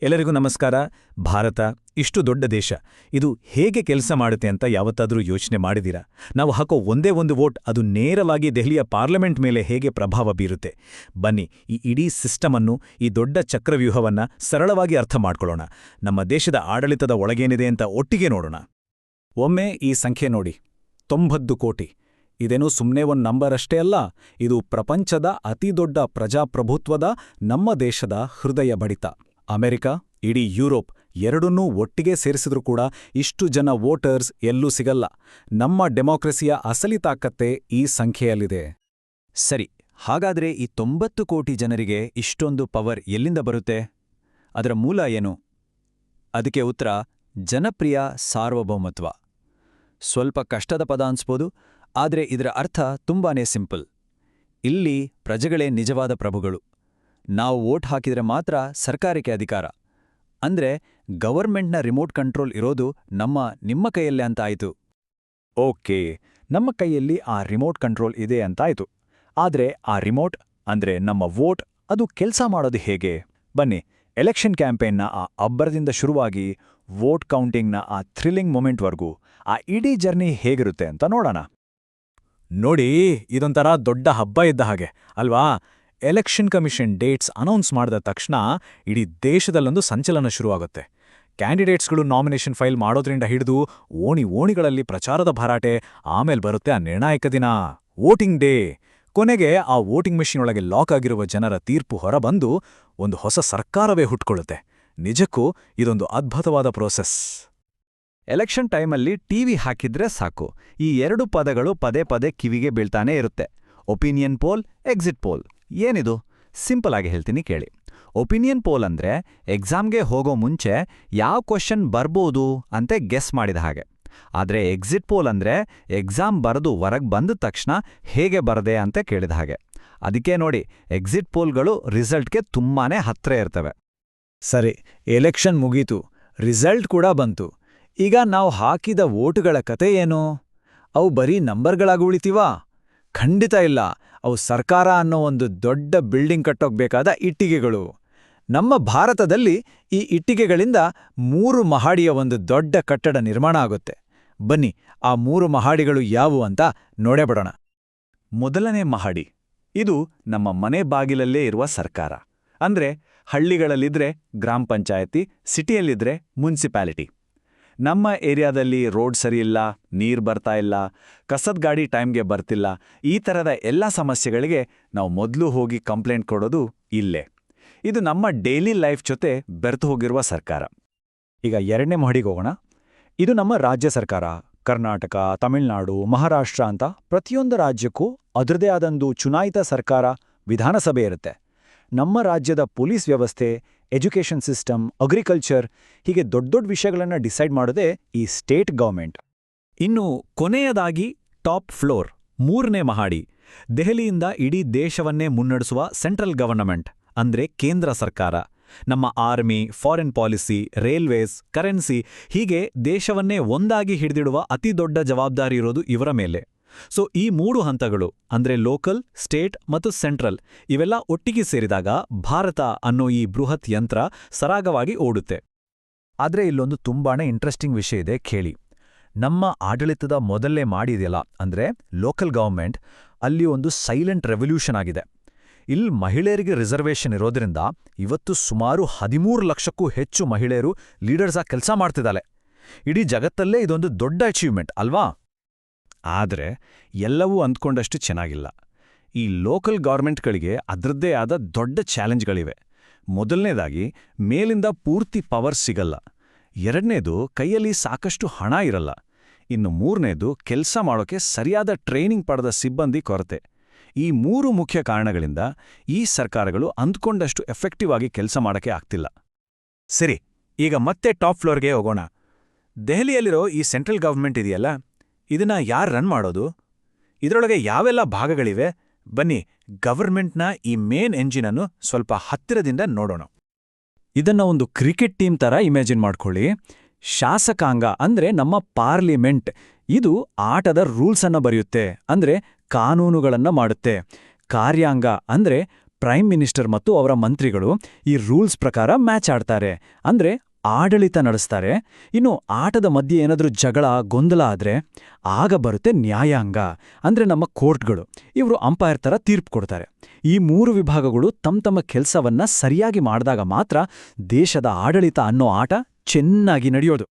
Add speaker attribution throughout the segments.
Speaker 1: ಎಲ್ಲರಿಗೂ ನಮಸ್ಕಾರ. ಭಾರತ ಇಷ್ಟು ದೊಡ್ಡ ದೇಶ, ಇದು ಹೇಗೆ ಕೆಲಸ ಮಾಡುತ್ತೆ ಅಂತ ಯಾವತ್ತಾದರೂ ಯೋಚನೆ ಮಾಡಿದಿರಾ? ನಾವು ಹಾಕೋ ಒಂದೇ ಒಂದು ವೋಟ್ ಅದು ನೇರವಾಗಿ ದೆಹಲಿಯ ಪಾರ್ಲಿಮೆಂಟ್ ಮೇಲೆ ಹೇಗೆ ಪ್ರಭಾವ ಬೀರುತ್ತೆ? ಬನ್ನಿ, ಈ ಇಡೀ ಸಿಸ್ಟಮನ್ನು, ಈ ದೊಡ್ಡ ಚಕ್ರವ್ಯೂಹವನ್ನ ಸರಳವಾಗಿ ಅರ್ಥ ಮಾಡ್ಕೊಳ್ಳೋಣ. ನಮ್ಮ ದೇಶದ ಆಡಳಿತದ ಒಳಗೇನಿದೆ ಅಂತ ಒಟ್ಟಿಗೆ ನೋಡೋಣ. ಒಮ್ಮೆ ಈ ಸಂಖ್ಯೆ ನೋಡಿ, 90 ಕೋಟಿ. ಇದೇನೂ ಸುಮ್ಮನೆ ಒಂದು ನಂಬರ್ ಅಷ್ಟೇ ಅಲ್ಲ, ಇದು ಪ್ರಪಂಚದ ಅತಿದೊಡ್ಡ ಪ್ರಜಾಪ್ರಭುತ್ವದ, ನಮ್ಮ ದೇಶದ ಹೃದಯ ಬಡಿತ. ಅಮೆರಿಕ, ಇಡೀ ಯುರೋಪ್ ಎರಡನ್ನೂ ಒಟ್ಟಿಗೆ ಸೇರಿಸಿದ್ರೂ ಕೂಡ ಇಷ್ಟು ಜನ ವೋಟರ್ಸ್ ಎಲ್ಲೂ ಸಿಗಲ್ಲ. ನಮ್ಮ ಡೆಮಾಕ್ರಸಿಯ ಅಸಲಿ ತಾಕತ್ತೇ ಈ ಸಂಖ್ಯೆಯಲ್ಲಿದೆ.
Speaker 2: ಸರಿ, ಹಾಗಾದ್ರೆ ಈ 90 ಕೋಟಿ ಜನರಿಗೆ ಇಷ್ಟೊಂದು ಪವರ್ ಎಲ್ಲಿಂದ ಬರುತ್ತೆ? ಅದರ ಮೂಲ ಏನು? ಅದಕ್ಕೆ ಉತ್ತರ ಜನಪ್ರಿಯ ಸಾರ್ವಭೌಮತ್ವ. ಸ್ವಲ್ಪ ಕಷ್ಟದ ಪದ ಅನ್ಸ್ಬೋದು, ಆದರೆ ಇದರ ಅರ್ಥ ತುಂಬಾನೇ ಸಿಂಪಲ್. ಇಲ್ಲಿ ಪ್ರಜೆಗಳೇ ನಿಜವಾದ ಪ್ರಭುಗಳು. ನಾವು ವೋಟ್ ಹಾಕಿದರೆ ಮಾತ್ರ ಸರ್ಕಾರಕ್ಕೆ ಅಧಿಕಾರ. ಅಂದ್ರೆ ಗವರ್ಮೆಂಟ್ನ ರಿಮೋಟ್ ಕಂಟ್ರೋಲ್ ಇರೋದು ನಿಮ್ಮ ಕೈಯಲ್ಲೇ ಅಂತ ಆಯ್ತು.
Speaker 1: ಓಕೆ, ನಮ್ಮ ಕೈಯಲ್ಲಿ ಆ ರಿಮೋಟ್ ಕಂಟ್ರೋಲ್ ಇದೆ ಅಂತಾಯ್ತು. ಆದ್ರೆ ಆ ರಿಮೋಟ್ ಅಂದ್ರೆ ನಮ್ಮ ವೋಟ್, ಅದು ಕೆಲಸ ಮಾಡೋದು ಹೇಗೆ? ಬನ್ನಿ, ಎಲೆಕ್ಷನ್ ಕ್ಯಾಂಪೇನ್ನ ಆ ಅಬ್ಬರದಿಂದ ಶುರುವಾಗಿ ವೋಟ್ ಕೌಂಟಿಂಗ್ನ ಆ ಥ್ರಿಲ್ಲಿಂಗ್ ಮೊಮೆಂಟ್ವರೆಗೂ ಆ ಇಡೀ ಜರ್ನಿ ಹೇಗಿರುತ್ತೆ ಅಂತ ನೋಡೋಣ. ನೋಡಿ, ಇದೊಂಥರ ದೊಡ್ಡ ಹಬ್ಬ ಇದ್ದ ಹಾಗೆ ಅಲ್ವಾ? ಎಲೆಕ್ಷನ್ ಕಮಿಷನ್ ಡೇಟ್ಸ್ ಅನೌನ್ಸ್ ಮಾಡಿದ ತಕ್ಷಣ ಇಡೀ ದೇಶದಲ್ಲೊಂದು ಸಂಚಲನ ಶುರುವಾಗುತ್ತೆ. ಕ್ಯಾಂಡಿಡೇಟ್ಸ್ಗಳು ನಾಮಿನೇಷನ್ ಫೈಲ್ ಮಾಡೋದ್ರಿಂದ ಹಿಡಿದು ಓಣಿಗಳಲ್ಲಿ ಪ್ರಚಾರದ ಭರಾಟೆ, ಆಮೇಲೆ ಬರುತ್ತೆ ಆ ನಿರ್ಣಾಯಕ ದಿನ, ವೋಟಿಂಗ್ ಡೇ. ಕೊನೆಗೆ ಆ ವೋಟಿಂಗ್ ಮೆಷಿನ್ ಒಳಗೆ ಲಾಕ್ ಆಗಿರುವ ಜನರ ತೀರ್ಪು ಹೊರಬಂದು ಒಂದು ಹೊಸ ಸರ್ಕಾರವೇ ಹುಟ್ಕೊಳ್ಳುತ್ತೆ. ನಿಜಕ್ಕೂ ಇದೊಂದು ಅದ್ಭುತವಾದ ಪ್ರೋಸೆಸ್.
Speaker 2: ಎಲೆಕ್ಷನ್ ಟೈಮಲ್ಲಿ ಟಿವಿ ಹಾಕಿದ್ರೆ ಸಾಕು, ಈ 2 ಪದಗಳು ಪದೇ ಪದೇ ಕಿವಿಗೆ ಬೀಳ್ತಾನೇ ಇರುತ್ತೆ. Opinion pole, exit poll. ಏನಿದು? ಸಿಂಪಲ್ ಆಗಿ ಹೇಳ್ತೀನಿ ಕೇಳಿ. ಒಪಿನಿಯನ್ ಪೋಲ್ ಅಂದ್ರೆ ಎಕ್ಸಾಮ್ಗೆ ಹೋಗೋ ಮುಂಚೆ ಯಾವ ಕ್ವಶನ್ ಬರ್ಬೋದು ಅಂತ ಗೆಸ್ ಮಾಡಿದ ಹಾಗೆ. ಆದರೆ ಎಕ್ಸಿಟ್ ಪೋಲ್ ಅಂದ್ರೆ ಎಕ್ಸಾಮ್ ಬರೆದು ಹೊರಗೆ ಬಂದ ತಕ್ಷಣ ಹೇಗೆ ಬರದೆ ಅಂತ ಕೇಳಿದ ಹಾಗೆ. ಅದಕ್ಕೆ ನೋಡಿ, ಎಕ್ಸಿಟ್ ಪೋಲ್ಗಳು ರಿಸಲ್ಟ್ಗೆ ತುಂಬಾನೇ ಹತ್ರ ಇರ್ತವೆ.
Speaker 1: ಸರಿ, ಎಲೆಕ್ಷನ್ ಮುಗೀತು, ರಿಸಲ್ಟ್ ಕೂಡ ಬಂತು. ಈಗ ನಾವು ಹಾಕಿದ ವೋಟುಗಳ ಕತೆ ಏನು? ಅವು ಬರೀ ನಂಬರ್ಗಳಾಗಿ ಉಳಿತೀವಾ? ಖಂಡಿತ ಇಲ್ಲ. ಅವು ಸರ್ಕಾರ ಅನ್ನೋ ಒಂದು ದೊಡ್ಡ ಬಿಲ್ಡಿಂಗ್ ಕಟ್ಟೋಗ್ಬೇಕಾದ ಇಟ್ಟಿಗೆಗಳು. ನಮ್ಮ ಭಾರತದಲ್ಲಿ ಈ ಇಟ್ಟಿಗೆಗಳಿಂದ 3 ಮಹಡಿಯ ಒಂದು ದೊಡ್ಡ ಕಟ್ಟಡ ನಿರ್ಮಾಣ ಆಗುತ್ತೆ. ಬನ್ನಿ, ಆ 3 ಮಹಡಿಗಳು ಯಾವುವು ಅಂತ ನೋಡೇ ಬಿಡೋಣ. ಮೊದಲನೇ ಮಹಡಿ, ಇದು ನಮ್ಮ ಮನೆ ಬಾಗಿಲಲ್ಲೇ ಇರುವ ಸರ್ಕಾರ. ಅಂದ್ರೆ ಹಳ್ಳಿಗಳಲ್ಲಿದ್ರೆ ಗ್ರಾಮ ಪಂಚಾಯತಿ, ಸಿಟಿಯಲ್ಲಿದ್ರೆ ಮುನ್ಸಿಪಾಲಿಟಿ. ನಮ್ಮ ಏರಿಯಾದಲ್ಲಿ ರೋಡ್ ಸರಿಯಿಲ್ಲ, ನೀರು ಬರ್ತಾ ಇಲ್ಲ, ಕಸದ ಗಾಡಿ ಟೈಮ್ಗೆ ಬರ್ತಿಲ್ಲ, ಈ ಥರದ ಎಲ್ಲ ಸಮಸ್ಯೆಗಳಿಗೆ ನಾವು ಮೊದಲು ಹೋಗಿ ಕಂಪ್ಲೇಂಟ್ ಕೊಡೋದು ಇಲ್ಲೇ. ಇದು ನಮ್ಮ ಡೈಲಿ ಲೈಫ್ ಜೊತೆ ಬೆರೆತು ಹೋಗಿರುವ ಸರ್ಕಾರ. ಈಗ 2ನೇ ಮಹಡಿಗೆ ಹೋಗೋಣ. ಇದು ನಮ್ಮ ರಾಜ್ಯ ಸರ್ಕಾರ. ಕರ್ನಾಟಕ, ತಮಿಳುನಾಡು, ಮಹಾರಾಷ್ಟ್ರ ಅಂತ ಪ್ರತಿಯೊಂದು ರಾಜ್ಯಕ್ಕೂ ಅದರದೇ ಆದಂದು ಚುನಾಯಿತ ಸರ್ಕಾರ, ವಿಧಾನಸಭೆ ಇರುತ್ತೆ. ನಮ್ಮ ರಾಜ್ಯದ ಪೊಲೀಸ್ ವ್ಯವಸ್ಥೆ, ಎಜುಕೇಷನ್ ಸಿಸ್ಟಮ್, ಅಗ್ರಿಕಲ್ಚರ್, ಹೀಗೆ ದೊಡ್ಡ ವಿಷಯಗಳನ್ನು ಡಿಸೈಡ್ ಮಾಡೋದೇ ಈ ಸ್ಟೇಟ್ ಗವರ್ಮೆಂಟ್. ಇನ್ನು ಕೊನೆಯದಾಗಿ ಟಾಪ್ ಫ್ಲೋರ್, 3ನೇ ಮಹಡಿ, ದೆಹಲಿಯಿಂದ ಇಡೀ ದೇಶವನ್ನೇ ಮುನ್ನಡೆಸುವ ಸೆಂಟ್ರಲ್ ಗವರ್ನಮೆಂಟ್, ಅಂದ್ರೆ ಕೇಂದ್ರ ಸರ್ಕಾರ. ನಮ್ಮ army, foreign policy, railways, currency, ಹೀಗೆ ದೇಶವನ್ನೇ ಒಂದಾಗಿ ಹಿಡಿದಿಡುವ ಅತಿ ದೊಡ್ಡ ಜವಾಬ್ದಾರಿ ಇರೋದು ಇವರ ಮೇಲೆ. ಸೊ ಈ 3 ಹಂತಗಳು ಅಂದ್ರೆ ಲೋಕಲ್, ಸ್ಟೇಟ್ ಮತ್ತು ಸೆಂಟ್ರಲ್, ಇವೆಲ್ಲ ಒಟ್ಟಿಗೆ ಸೇರಿದಾಗ ಭಾರತ ಅನ್ನೋ ಈ ಬೃಹತ್ ಯಂತ್ರ ಸರಾಗವಾಗಿ ಓಡುತ್ತೆ. ಆದ್ರೆ ಇಲ್ಲೊಂದು ತುಂಬಾನೇ ಇಂಟ್ರೆಸ್ಟಿಂಗ್ ವಿಷಯ ಇದೆ, ಕೇಳಿ. ನಮ್ಮ ಆಡಳಿತದ ಮೊದಲೇ ಮಾಡಿದೆಯಲ್ಲ, ಅಂದ್ರೆ ಲೋಕಲ್ ಗವರ್ಮೆಂಟ್, ಅಲ್ಲಿ ಒಂದು ಸೈಲೆಂಟ್ ರೆವಲ್ಯೂಷನ್ ಆಗಿದೆ. ಇಲ್ಲಿ ಮಹಿಳೆಯರಿಗೆ ರಿಸರ್ವೇಷನ್ ಇರೋದ್ರಿಂದ ಇವತ್ತು ಸುಮಾರು 13 ಲಕ್ಷಕ್ಕೂ ಹೆಚ್ಚು ಮಹಿಳೆಯರು ಲೀಡರ್ಸ್ ಆಗಿ ಕೆಲಸ ಮಾಡ್ತಿದ್ದಾಳೆ. ಇಡೀ ಜಗತ್ತಲ್ಲೇ ಇದೊಂದು ದೊಡ್ಡ ಅಚೀವ್ಮೆಂಟ್ ಅಲ್ವಾ? ಆದರೆ ಎಲ್ಲವೂ ಅಂದ್ಕೊಂಡಷ್ಟು ಚೆನ್ನಾಗಿಲ್ಲ. ಈ ಲೋಕಲ್ ಗವರ್ಮೆಂಟ್ಗಳಿಗೆ ಅದರದ್ದೇ ಆದ ದೊಡ್ಡ ಚಾಲೆಂಜ್ಗಳಿವೆ. ಮೊದಲನೇದಾಗಿ, ಮೇಲಿಂದ ಪೂರ್ತಿ ಪವರ್ ಸಿಗಲ್ಲ. 2ನೇದು, ಕೈಯಲ್ಲಿ ಸಾಕಷ್ಟು ಹಣ ಇರಲ್ಲ. ಇನ್ನು 3ನೇದು, ಕೆಲಸ ಮಾಡೋಕೆ ಸರಿಯಾದ ಟ್ರೈನಿಂಗ್ ಪಡೆದ ಸಿಬ್ಬಂದಿ ಕೊರತೆ. ಈ 3 ಮುಖ್ಯ ಕಾರಣಗಳಿಂದ ಈ ಸರ್ಕಾರಗಳು ಅಂದ್ಕೊಂಡಷ್ಟು ಎಫೆಕ್ಟಿವ್ ಆಗಿ ಕೆಲಸ ಮಾಡೋಕೆ ಆಗ್ತಿಲ್ಲ. ಸರಿ, ಈಗ ಮತ್ತೆ ಟಾಪ್ ಫ್ಲೋರ್ಗೆ ಹೋಗೋಣ. ದೆಹಲಿಯಲ್ಲಿರೋ ಈ ಸೆಂಟ್ರಲ್ ಗವರ್ಮೆಂಟ್ ಇದೆಯಲ್ಲ, ಇದನ್ನ ಯಾರು ರನ್ ಮಾಡೋದು? ಇದರೊಳಗೆ ಯಾವೆಲ್ಲ ಭಾಗಗಳಿವೆ? ಬನ್ನಿ, ಗವರ್ಮೆಂಟ್ನ ಈ ಮೇನ್ ಎಂಜಿನನ್ನು ಸ್ವಲ್ಪ ಹತ್ತಿರದಿಂದ ನೋಡೋಣ. ಇದನ್ನ ಒಂದು ಕ್ರಿಕೆಟ್ ಟೀಮ್ ತರ ಇಮ್ಯಾಜಿನ್ ಮಾಡ್ಕೊಳ್ಳಿ. ಶಾಸಕಾಂಗ ಅಂದ್ರೆ ನಮ್ಮ ಪಾರ್ಲಿಮೆಂಟ್, ಇದು ಆಟದ ರೂಲ್ಸ್ ಅನ್ನ ಬರೆಯುತ್ತೆ, ಅಂದ್ರೆ ಕಾನೂನುಗಳನ್ನ ಮಾಡುತ್ತೆ. ಕಾರ್ಯಾಂಗ ಅಂದ್ರೆ ಪ್ರೈಮ್ ಮಿನಿಸ್ಟರ್ ಮತ್ತು ಅವರ ಮಂತ್ರಿಗಳು ಈ ರೂಲ್ಸ್ ಪ್ರಕಾರ ಮ್ಯಾಚ್ ಆಡ್ತಾರೆ, ಅಂದ್ರೆ ಆಡಳಿತ ನಡೆಸ್ತಾರೆ. ಇನ್ನು ಆಟದ ಮಧ್ಯೆ ಏನಾದ್ರೂ ಜಗಳ ಗೊಂದಲ ಆದ್ರೆ ಆಗ ಬರುತ್ತೆ ನ್ಯಾಯಾಂಗ, ಅಂದ್ರೆ ನಮ್ಮ ಕೋರ್ಟ್ಗಳು. ಇವರು ಅಂಪೈರ್ ತರ ತೀರ್ಪು ಕೊಡ್ತಾರೆ. ಈ 3 ವಿಭಾಗಗಳು ತಮ್ಮ ಕೆಲಸವನ್ನ ಸರಿಯಾಗಿ ಮಾಡಿದಾಗ ಮಾತ್ರ ದೇಶದ ಆಡಳಿತ ಅನ್ನೋ ಆಟ ಚೆನ್ನಾಗಿ ನಡೆಯೋದು.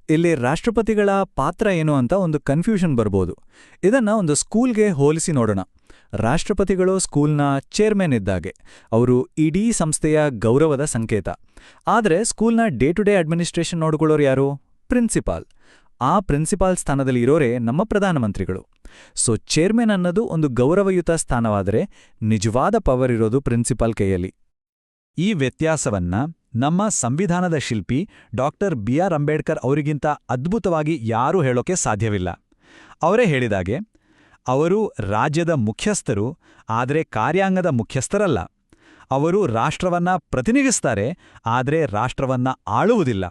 Speaker 2: ಇಲ್ಲಿ ರಾಷ್ಟ್ರಪತಿಗಳ ಪಾತ್ರ ಏನು ಅಂತ ಒಂದು ಕನ್ಫ್ಯೂಷನ್ ಬರ್ಬೋದು. ಇದನ್ನ ಒಂದು ಸ್ಕೂಲ್ಗೆ ಹೋಲಿಸಿ ನೋಡೋಣ. ರಾಷ್ಟ್ರಪತಿಗಳು ಸ್ಕೂಲ್ನ ಚೇರ್ಮನ್ ಇದ್ದಾಗೆ. ಅವರು ಇಡೀ ಸಂಸ್ಥೆಯ ಗೌರವದ ಸಂಕೇತ. ಆದರೆ ಸ್ಕೂಲ್ನ ಡೇ ಟು ಡೇ ಅಡ್ಮಿನಿಸ್ಟ್ರೇಷನ್ ನೋಡ್ಕೊಳ್ಳೋರು ಯಾರು? ಪ್ರಿನ್ಸಿಪಾಲ್. ಆ ಪ್ರಿನ್ಸಿಪಾಲ್ ಸ್ಥಾನದಲ್ಲಿ ಇರೋರೇ ನಮ್ಮ ಪ್ರಧಾನಮಂತ್ರಿಗಳು. ಸೊ ಚೇರ್ಮನ್ ಅನ್ನೋದು ಒಂದು ಗೌರವಯುತ ಸ್ಥಾನವಾದರೆ ನಿಜವಾದ ಪವರ್ ಇರೋದು ಪ್ರಿನ್ಸಿಪಾಲ್ ಕೈಯಲ್ಲಿ. ಈ ವ್ಯತ್ಯಾಸವನ್ನ ನಮ್ಮ ಸಂವಿಧಾನದ ಶಿಲ್ಪಿ ಡಾ. ಅಂಬೇಡ್ಕರ್ ಅವರಿಗಿಂತ ಅದ್ಭುತವಾಗಿ ಯಾರೂ ಹೇಳೋಕೆ ಸಾಧ್ಯವಿಲ್ಲ. ಅವರೇ ಹೇಳಿದಾಗೆ, ಅವರು ರಾಜ್ಯದ ಮುಖ್ಯಸ್ಥರು, ಆದರೆ ಕಾರ್ಯಾಂಗದ ಮುಖ್ಯಸ್ಥರಲ್ಲ. ಅವರು ರಾಷ್ಟ್ರವನ್ನ ಪ್ರತಿನಿಧಿಸ್ತಾರೆ, ಆದರೆ ರಾಷ್ಟ್ರವನ್ನ ಆಳುವುದಿಲ್ಲ.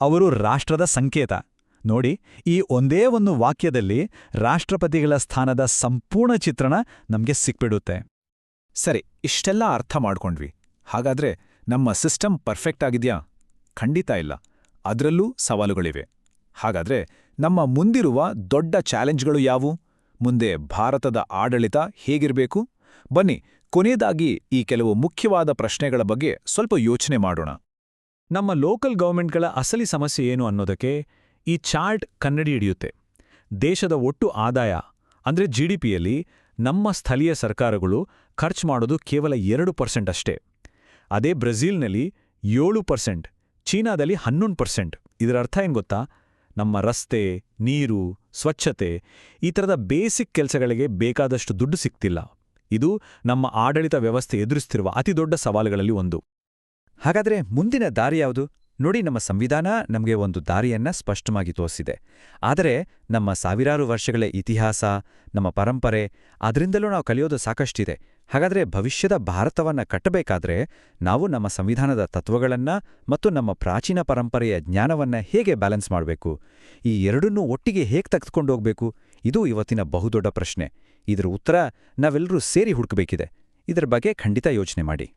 Speaker 2: ಅವರು ರಾಷ್ಟ್ರದ ಸಂಕೇತ. ನೋಡಿ, ಈ ಒಂದೇ ಒಂದು ವಾಕ್ಯದಲ್ಲಿ ರಾಷ್ಟ್ರಪತಿಗಳ ಸ್ಥಾನದ ಸಂಪೂರ್ಣ ಚಿತ್ರಣ ನಮ್ಗೆ ಸಿಕ್ಬಿಡುತ್ತೆ.
Speaker 1: ಸರಿ, ಇಷ್ಟೆಲ್ಲ ಅರ್ಥ ಮಾಡ್ಕೊಂಡ್ವಿ. ಹಾಗಾದ್ರೆ ನಮ್ಮ ಸಿಸ್ಟಮ್ ಪರ್ಫೆಕ್ಟ್ ಆಗಿದ್ಯಾ? ಖಂಡಿತ ಇಲ್ಲ. ಅದರಲ್ಲೂ ಸವಾಲುಗಳಿವೆ. ಹಾಗಾದ್ರೆ ನಮ್ಮ ಮುಂದಿರುವ ದೊಡ್ಡ ಚಾಲೆಂಜ್ಗಳು ಯಾವುವು? ಮುಂದೆ ಭಾರತದ ಆಡಳಿತ ಹೇಗಿರಬೇಕು? ಬನ್ನಿ, ಕೊನೆಯದಾಗಿ ಈ ಕೆಲವು ಮುಖ್ಯವಾದ ಪ್ರಶ್ನೆಗಳ ಬಗ್ಗೆ ಸ್ವಲ್ಪ ಯೋಚನೆ ಮಾಡೋಣ. ನಮ್ಮ ಲೋಕಲ್ ಗವರ್ಮೆಂಟ್ಗಳ ಅಸಲಿ ಸಮಸ್ಯೆ ಏನು ಅನ್ನೋದಕ್ಕೆ ಈ ಚಾರ್ಟ್ ಕನ್ನಡಿ ಹಿಡಿಯುತ್ತೆ. ದೇಶದ ಒಟ್ಟು ಆದಾಯ ಅಂದ್ರೆ GDPಯಲ್ಲಿ ನಮ್ಮ ಸ್ಥಳೀಯ ಸರ್ಕಾರಗಳು ಖರ್ಚು ಮಾಡೋದು ಕೇವಲ 2% ಅಷ್ಟೇ. ಅದೇ ಬ್ರೆಜಿಲ್ನಲ್ಲಿ 7%, ಚೀನಾದಲ್ಲಿ 11%. ಇದರ ಅರ್ಥ ಏನ್ ಗೊತ್ತಾ? ನಮ್ಮ ರಸ್ತೆ, ನೀರು, ಸ್ವಚ್ಛತೆ ಈ ಥರದ ಬೇಸಿಕ್ ಕೆಲಸಗಳಿಗೆ ಬೇಕಾದಷ್ಟು ದುಡ್ಡು ಸಿಗ್ತಿಲ್ಲ. ಇದು ನಮ್ಮ ಆಡಳಿತ ವ್ಯವಸ್ಥೆ ಎದುರಿಸ್ತಿರುವ ಅತಿದೊಡ್ಡ ಸವಾಲುಗಳಲ್ಲಿ ಒಂದು.
Speaker 2: ಹಾಗಾದ್ರೆ ಮುಂದಿನ ದಾರಿ ಯಾವುದು? ನೋಡಿ, ನಮ್ಮ ಸಂವಿಧಾನ ನಮಗೆ ಒಂದು ದಾರಿಯನ್ನ ಸ್ಪಷ್ಟವಾಗಿ ತೋರಿಸಿದೆ. ಆದರೆ ನಮ್ಮ ಸಾವಿರಾರು ವರ್ಷಗಳ ಇತಿಹಾಸ, ನಮ್ಮ ಪರಂಪರೆ, ಅದರಿಂದಲೂ ನಾವು ಕಲಿಯೋದು ಸಾಕಷ್ಟಿದೆ. ಹಾಗಾದ್ರೆ ಭವಿಷ್ಯದ ಭಾರತವನ್ನ ಕಟ್ಟಬೇಕಾದ್ರೆ ನಾವು ನಮ್ಮ ಸಂವಿಧಾನದ ತತ್ವಗಳನ್ನ ಮತ್ತು ನಮ್ಮ ಪ್ರಾಚೀನ ಪರಂಪರೆಯ ಜ್ಞಾನವನ್ನ ಹೇಗೆ ಬ್ಯಾಲೆನ್ಸ್ ಮಾಡಬೇಕು? ಈ ಎರಡನ್ನೂ ಒಟ್ಟಿಗೆ ಹೇಗೆ ತೆಗೆದುಕೊಂಡೋಗ್ಬೇಕು? ಇದು ಇವತ್ತಿನ ಬಹುದೊಡ್ಡ ಪ್ರಶ್ನೆ. ಇದರ ಉತ್ತರ ನಾವೆಲ್ಲರೂ ಸೇರಿ ಹುಡುಕಬೇಕಿದೆ. ಇದರ ಬಗ್ಗೆ ಖಂಡಿತ ಯೋಚನೆ ಮಾಡಿ.